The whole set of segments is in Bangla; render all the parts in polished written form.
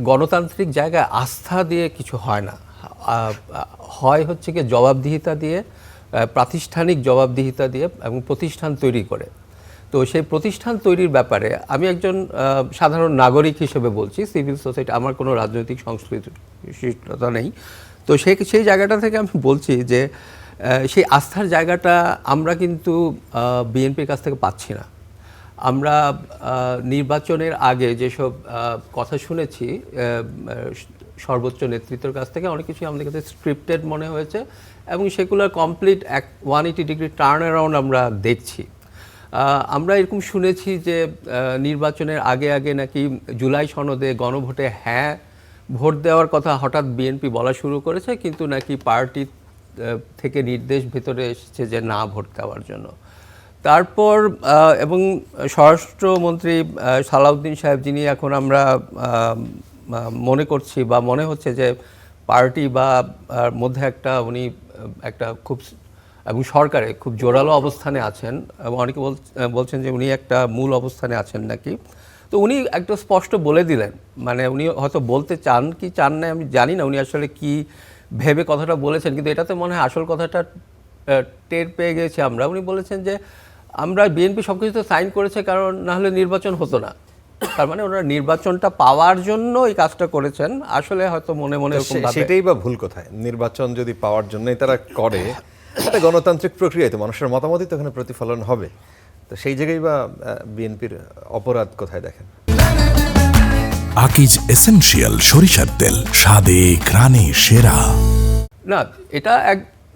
গণতান্ত্রিক জায়গায় আস্থা দিয়ে কিছু হয় না, হয় হচ্ছে কি জবাবদিহিতা দিয়ে, প্রাতিষ্ঠানিক জবাবদিহিতা দিয়ে এবং প্রতিষ্ঠান তৈরি করে। তো সেই প্রতিষ্ঠান তৈরির ব্যাপারে আমি একজন সাধারণ নাগরিক হিসেবে বলছি, সিভিল সোসাইটি, আমার কোনো রাজনৈতিক সংশ্লিষ্টতা নেই। তো সেই জায়গাটা থেকে আমি বলছি যে সেই আস্থার জায়গাটা আমরা কিন্তু বিএনপির কাছ থেকে পাচ্ছি না। আমরা নির্বাচনের আগে যেসব কথা শুনেছি সর্বোচ্চ নেতৃত্বের কাছ থেকে, অনেক কিছুই আমাদের কাছে স্ক্রিপ্টেড মনে হয়েছে এবং সেগুলোর কমপ্লিট 180 ডিগ্রি টার্ন অ্যারাউন্ড আমরা দেখছি। আমরা এরকম শুনেছি যে নির্বাচনের আগে আগে নাকি জুলাই সনদে গণভোটে হ্যাঁ ভোট দেওয়ার কথা হঠাৎ বিএনপি বলা শুরু করেছে, কিন্তু নাকি পার্টি থেকে নির্দেশ ভেতরে এসেছে যে না ভোট দেওয়ার জন্য। তারপর এবং স্বরাষ্ট্রমন্ত্রী সালাউদ্দিন সাহেব, যিনি এখন আমরা মনে করছি বা মনে হচ্ছে যে পার্টি বা মধ্যে উনি একটা খুব এবং সরকারে খুব জোরালো অবস্থানে আছেন এবং অনেকে বলছেন যে উনি একটা মূল অবস্থানে আছেন নাকি। তো উনি একটা স্পষ্ট বলে দিলেন, মানে উনি হয়তো বলতে চান কি চান না আমি জানি না, উনি আসলে কি ভেবে কথাটা বলেছেন, কিন্তু এটাতে মনে হয় আসল কথাটা টের পেয়ে গেছি আমরা। উনি বলেছেন যে আমরা বিএনপি সব কিছুতে সাইন করেছে কারণ না হলে নির্বাচন হতো না। তার মানে ওনারা নির্বাচনটা পাওয়ার জন্য এই কাজটা করেছেন, আসলে হয়তো মনে মনে এরকম ভাবে। সেটাই বা ভুল কোথায়? নির্বাচন যদি পাওয়ার জন্যই তারা করে, এটা গণতান্ত্রিক প্রক্রিয়ায় তো মানুষের মতামতই তো এখানে প্রতিফলন হবে। তো সেই জায়গায় বা বিএনপির অপরাধ কোথায় দেখেন? আকিজ এসেনশিয়াল সরিষার তেল, স্বাদে ঘ্রাণে সেরা। না, এটা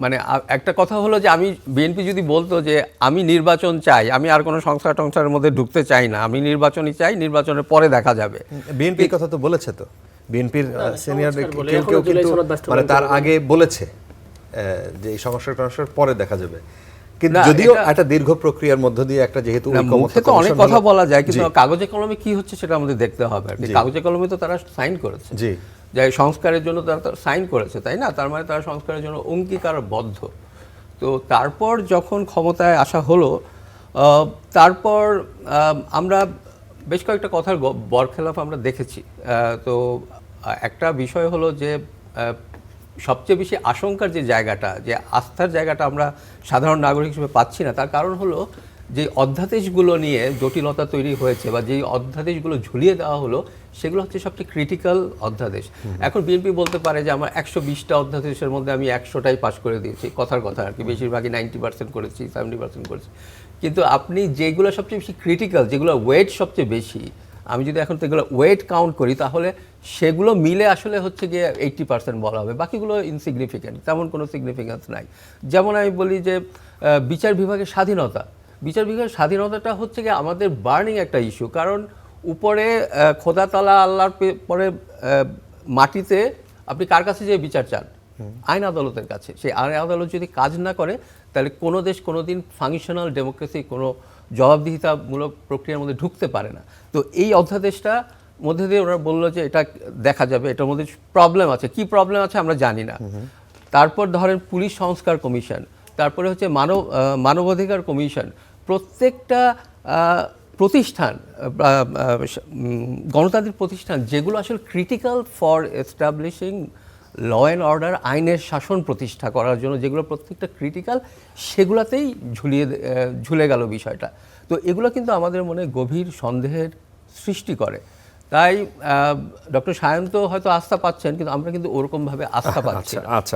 মানে একটা কথা হলো যে আমি বিএনপি যদি বলতো যে আমি নির্বাচন চাই, আমি আর কোনো সংস্কার টংস্কারের মধ্যে ঢুকতে চাই না, আমি নির্বাচনই চাই, নির্বাচনের পরে দেখা যাবে। বিএনপির কথা তো বলেছে, তো বিএনপির সিনিয়র কেউ কিন্তু মানে তার আগে বলেছে যে এই সংস্কার টংস্কার পরে দেখা যাবে, কিন্তু যদিও একটা দীর্ঘ প্রক্রিয়ার মধ্য দিয়ে একটা যেহেতু মুখে তো অনেক কথা বলা যায়, কিন্তু কাগজে কলমে কি হচ্ছে সেটা আমাদের দেখতে হবে আর কি। কাগজে কলমে তো তারা সাইন করেছে, জি, যে সংস্কারের জন্য তারা সাইন করেছে, তাই না? তার মানে তারা সংস্কারের জন্য অঙ্গীকারবদ্ধ। তো তারপর যখন ক্ষমতায় আসা হলো, তারপর আমরা বেশ কয়েকটা কথার বরখেলাপ আমরা দেখেছি। তো একটা বিষয় হলো যে সবচেয়ে বেশি আশঙ্কার যে জায়গাটা, যে আস্থার জায়গাটা আমরা সাধারণ নাগরিক হিসেবে পাচ্ছি না, তার কারণ হলো যে অধ্যাদেশগুলো নিয়ে জটিলতা তৈরি হয়েছে বা যেই অধ্যাদেশগুলো ঝুলিয়ে দেওয়া হলো সেগুলো হচ্ছে সবচেয়ে ক্রিটিক্যাল অধ্যাদেশ। এখন বিএনপি বলতে পারে যে আমার 120টা অধ্যাদেশের মধ্যে আমি 100টাই পাস করে দিয়েছি, কথার কথা আর কি, বেশিরভাগই 90% করেছি, 70% করেছি। কিন্তু আপনি যেগুলো সবচেয়ে বেশি ক্রিটিক্যাল, যেগুলো ওয়েট সবচেয়ে বেশি, আমি যদি এখন এগুলো ওয়েট কাউন্ট করি তাহলে সেগুলো মিলে আসলে হচ্ছে গিয়ে 80% বলা হবে, বাকিগুলো ইনসিগনিফিক্যান্ট, তেমন কোনো সিগনিফিক্যান্স নাই। যেমন আমি বলি যে বিচার বিভাগের স্বাধীনতা, বিচার বিভাগের স্বাধীনতাটা হচ্ছে গিয়ে আমাদের বার্নিং একটা ইস্যু। কারণ উপরে খোদা তাআলা আল্লাহর পরে মাটিতে আপনি কার কাছে যে বিচার চান? আইন আদালতের কাছে। সেই আইন আদালত যদি কাজ না করে তাহলে কোনো দেশ কোনোদিন ফাংশনাল ডেমোক্রেসি, কোনো জবাবদিহিতামূলক প্রক্রিয়ার মধ্যে ঢুকতে পারে না। তো এই অধ্যাদেশটা মধ্যে দিয়ে ওরা বললো যে এটা দেখা যাবে, এটার মধ্যে প্রবলেম আছে। কি প্রবলেম আছে আমরা জানি না। তারপর ধরেন পুলিশ সংস্কার কমিশন, তারপরে হচ্ছে মানবাধিকার কমিশন, প্রত্যেকটা প্রতিষ্ঠান, গণতান্ত্রিক প্রতিষ্ঠান যেগুলো আসলে critical for establishing law and order, আইনের শাসন প্রতিষ্ঠা করার জন্য যেগুলো প্রত্যেকটা ক্রিটিক্যাল, সেগুলোতেই ঝুলে গেল বিষয়টা। তো এগুলো কিন্তু আমাদের মনে গভীর সন্দেহের সৃষ্টি করে। তাই ডক্টর সায়ন্ত হয়তো আস্থা পাচ্ছেন, কিন্তু আমরা কিন্তু ওরকমভাবে আস্থা পাচ্ছি না। আচ্ছা।